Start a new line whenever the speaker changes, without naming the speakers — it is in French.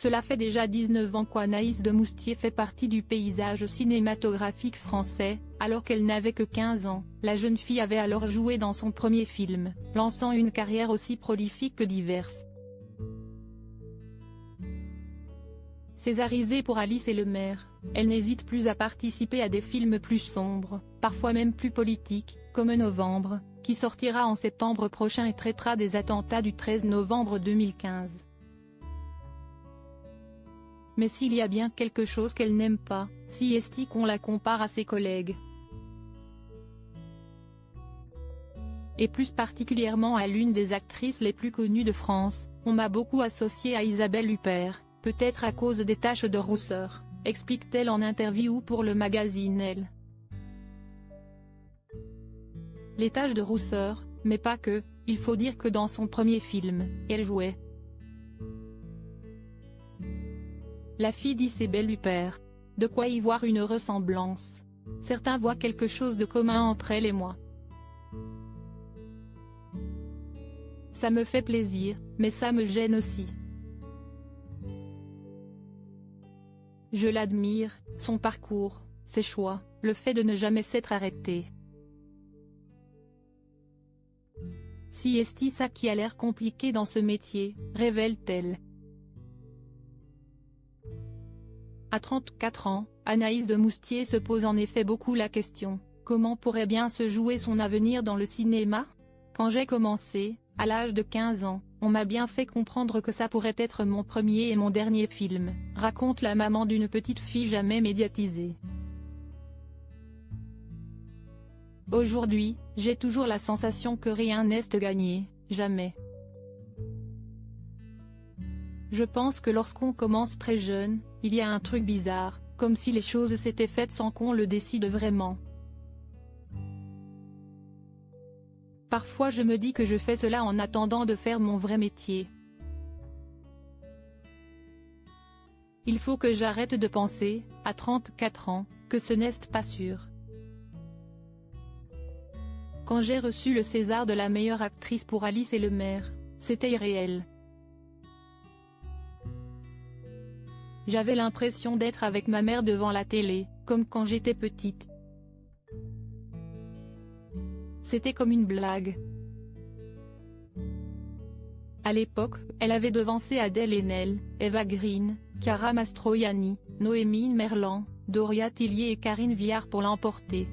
Cela fait déjà 19 ans qu'Anaïs de Moustier fait partie du paysage cinématographique français. Alors qu'elle n'avait que 15 ans, la jeune fille avait alors joué dans son premier film, lançant une carrière aussi prolifique que diverse. Césarisée pour Alice et le maire, elle n'hésite plus à participer à des films plus sombres, parfois même plus politiques, comme Novembre, qui sortira en septembre prochain et traitera des attentats du 13 novembre 2015. Mais s'il y a bien quelque chose qu'elle n'aime pas, c'est qu'on la compare à ses collègues. Et plus particulièrement à l'une des actrices les plus connues de France. On m'a beaucoup associée à Isabelle Huppert, peut-être à cause des taches de rousseur, explique-t-elle en interview pour le magazine Elle. Les taches de rousseur, mais pas que, il faut dire que dans son premier film, elle jouait la fille d'Isabelle Huppert. De quoi y voir une ressemblance. Certains voient quelque chose de commun entre elle et moi. Ça me fait plaisir, mais ça me gêne aussi. Je l'admire, son parcours, ses choix, le fait de ne jamais s'être arrêtée. C'est ça qui a l'air compliqué dans ce métier, révèle-t-elle. À 34 ans, Anaïs de Moustier se pose en effet beaucoup la question, comment pourrait bien se jouer son avenir dans le cinéma? Quand j'ai commencé, à l'âge de 15 ans, on m'a bien fait comprendre que ça pourrait être mon premier et mon dernier film, raconte la maman d'une petite fille jamais médiatisée. Aujourd'hui, j'ai toujours la sensation que rien n'est gagné, jamais. Je pense que lorsqu'on commence très jeune, il y a un truc bizarre, comme si les choses s'étaient faites sans qu'on le décide vraiment. Parfois je me dis que je fais cela en attendant de faire mon vrai métier. Il faut que j'arrête de penser, à 34 ans, que ce n'est pas sûr. Quand j'ai reçu le César de la meilleure actrice pour Alice et le maire, c'était irréel. J'avais l'impression d'être avec ma mère devant la télé, comme quand j'étais petite. C'était comme une blague. À l'époque, elle avait devancé Adèle Haenel, Eva Green, Chiara Mastroianni, Noémie Merlan, Doria Tillier et Karine Viard pour l'emporter.